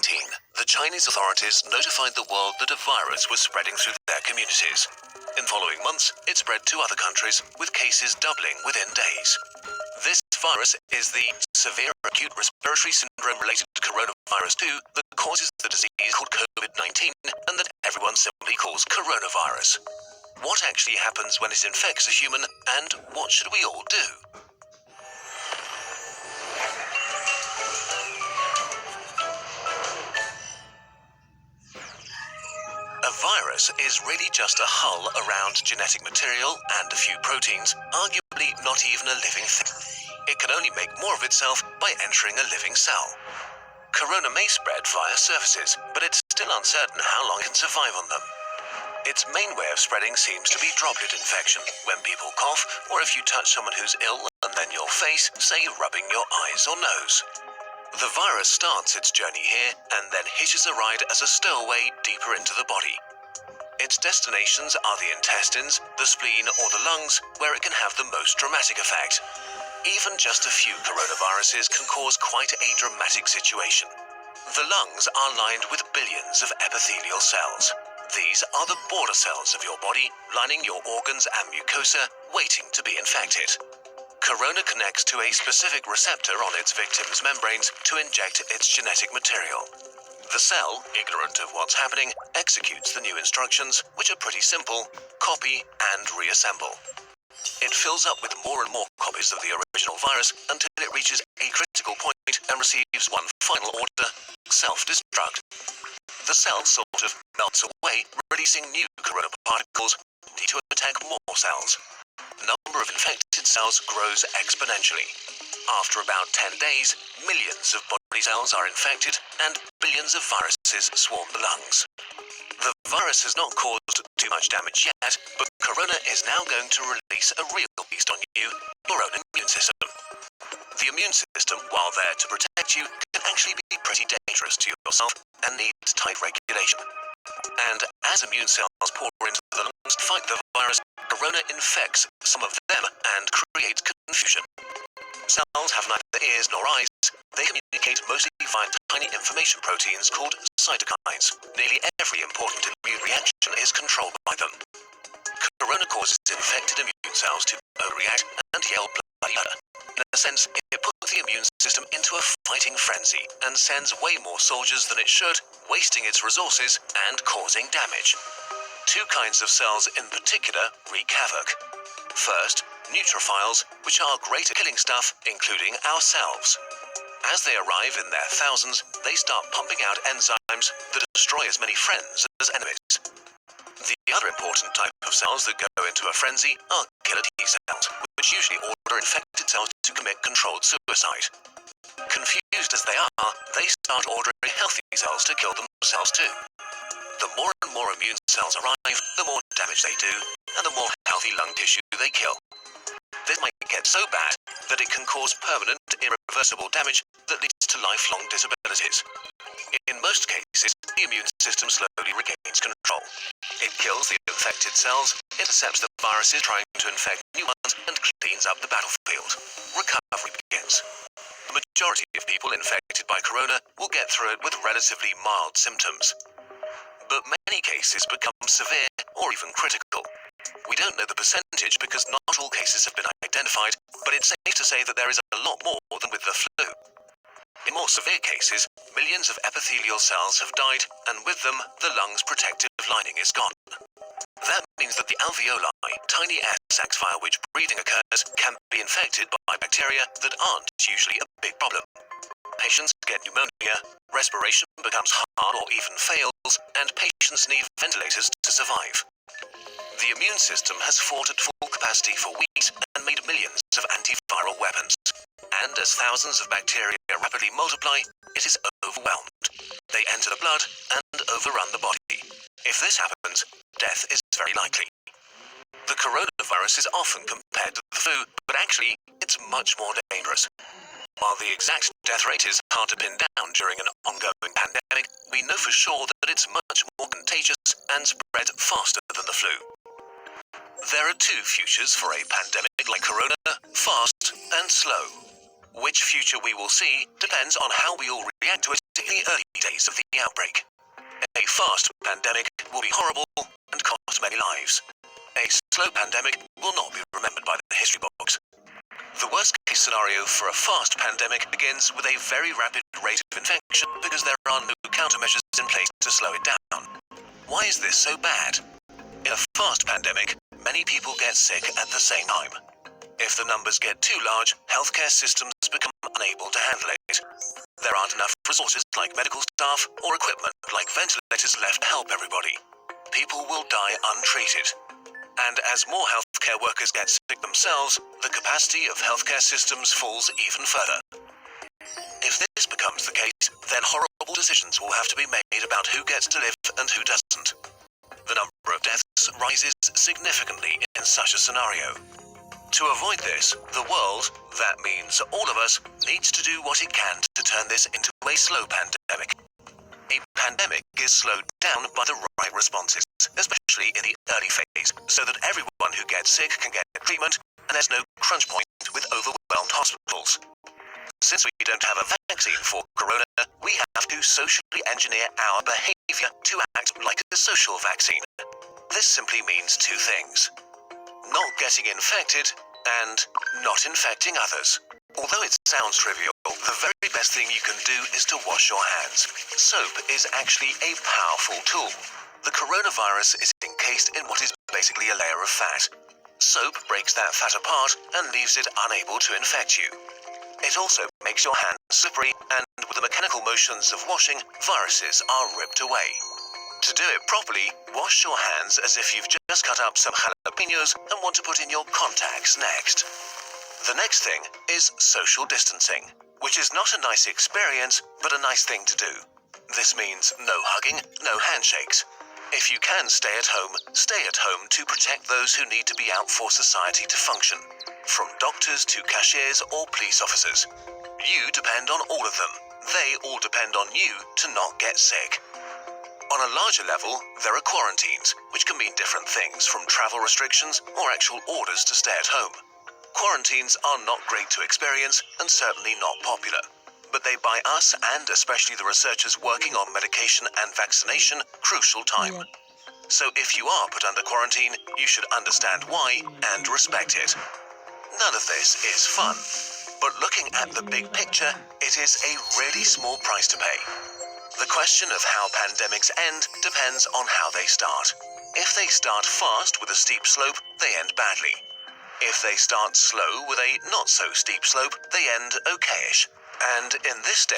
COVID-19, the Chinese authorities notified the world that a virus was spreading through their communities. In following months, it spread to other countries, with cases doubling within days. This virus is the severe acute respiratory syndrome-related coronavirus 2 that causes the disease called COVID-19 and that everyone simply calls coronavirus. What actually happens when it infects a human, and what should we all do? A virus is really just a hull around genetic material and a few proteins, arguably not even a living thing. It can only make more of itself by entering a living cell. Corona may spread via surfaces, but it's still uncertain how long it can survive on them. Its main way of spreading seems to be droplet infection, when people cough, or if you touch someone who's ill and then your face, say rubbing your eyes or nose. The virus starts its journey here and then hitches a ride as a stowaway deeper into the body. Its destinations are the intestines, the spleen, or the lungs, where it can have the most dramatic effect. Even just a few coronaviruses can cause quite a dramatic situation. The lungs are lined with billions of epithelial cells. These are the border cells of your body, lining your organs and mucosa, waiting to be infected. Corona connects to a specific receptor on its victim's membranes to inject its genetic material. The cell, ignorant of what's happening, executes the new instructions, which are pretty simple: copy and reassemble. It fills up with more and more copies of the original virus until it reaches a critical point and receives one final order: self-destruct. The cell sort of melts away, releasing new corona particles ready to attack more cells. The number of infected cells grows exponentially. After about 10 days, millions of body cells are infected and billions of viruses swarm the lungs. The virus has not caused too much damage yet, but corona is now going to release a real beast on you, your own immune system. The immune system, while there to protect you, can actually be pretty dangerous to yourself and needs tight regulation. And as immune cells pour into the lungs to fight the virus, corona infects some of them and creates confusion. Cells have neither ears nor eyes. They communicate mostly via tiny information proteins called cytokines. Nearly every important immune reaction is controlled by them. Corona causes infected immune cells to overreact and yell bloody murder. In a sense, it puts the immune system into a fighting frenzy and sends way more soldiers than it should, wasting its resources and causing damage. Two kinds of cells in particular wreak havoc. First, neutrophils, which are great at killing stuff, including ourselves. As they arrive in their thousands, they start pumping out enzymes that destroy as many friends as enemies. The other important type of cells that go into a frenzy are killer T cells, which usually order infected cells to commit controlled suicide. Confused as they are, they start ordering healthy cells to kill themselves too. The more and more immune cells arrive, the more damage they do, and the more healthy lung tissue they kill. This might get so bad that it can cause permanent, irreversible damage that leads to lifelong disabilities. In most cases, the immune system slowly regains control. It kills the infected cells, intercepts the viruses trying to infect new ones, and cleans up the battlefield. Recovery begins. The majority of people infected by corona will get through it with relatively mild symptoms. But many cases become severe or even critical. We don't know the percentage because not all cases have been identified, but it's safe to say that there is a lot more than with the flu. In more severe cases, millions of epithelial cells have died, and with them, the lung's protective lining is gone. That means that the alveoli, tiny air sacs via which breathing occurs, can be infected by bacteria that aren't usually a big problem. Patients get pneumonia, respiration becomes hard or even fails, and patients need ventilators to survive. The immune system has fought at full capacity for weeks and made millions of antiviral weapons. And as thousands of bacteria rapidly multiply, it is overwhelmed. They enter the blood and overrun the body. If this happens, death is very likely. The coronavirus is often compared to the flu, but actually, it's much more dangerous. While the exact death rate is hard to pin down during an ongoing pandemic, we know for sure that it's much more contagious and spread faster than the flu. There are two futures for a pandemic like corona: fast and slow. Which future we will see depends on how we all react to it in the early days of the outbreak. A fast pandemic will be horrible and cost many lives. A slow pandemic will not be remembered by the history books. The worst-case scenario for a fast pandemic begins with a very rapid rate of infection because there are no countermeasures in place to slow it down. Why is this so bad? In a fast pandemic, many people get sick at the same time. If the numbers get too large, healthcare systems become unable to handle it. There aren't enough resources like medical staff or equipment like ventilators left to help everybody. People will die untreated. And as more healthcare workers get sick themselves, the capacity of healthcare systems falls even further. If this becomes the case, then horrible decisions will have to be made about who gets to live and who doesn't. The number of deaths rises significantly in such a scenario. To avoid this, the world, that means all of us, needs to do what it can to turn this into a slow pandemic. A pandemic is slowed down by the right responses, especially in the early phase, so that everyone who gets sick can get treatment and there's no crunch point with overwhelmed hospitals. Since we don't have a vaccine for corona, we have to socially engineer our behavior to act like a social vaccine. This simply means two things: not getting infected and not infecting others. Although it sounds trivial, the very best thing you can do is to wash your hands. Soap is actually a powerful tool. The coronavirus is encased in what is basically a layer of fat. Soap breaks that fat apart and leaves it unable to infect you. It also makes your hands slippery, and with the mechanical motions of washing, viruses are ripped away. To do it properly, wash your hands as if you've just cut up some jalapenos and want to put in your contacts next. The next thing is social distancing, which is not a nice experience, but a nice thing to do. This means no hugging, no handshakes. If you can stay at home to protect those who need to be out for society to function, from doctors to cashiers or police officers. You depend on all of them. They all depend on you to not get sick. On a larger level, there are quarantines, which can mean different things, from travel restrictions or actual orders to stay at home. Quarantines are not great to experience and certainly not popular, but they buy us, and especially the researchers working on medication and vaccination, crucial time. So if you are put under quarantine, you should understand why and respect it. None of this is fun, but looking at the big picture, it is a really small price to pay. The question of how pandemics end depends on how they start. If they start fast with a steep slope, they end badly. If they start slow with a not-so-steep slope, they end okayish. And in this day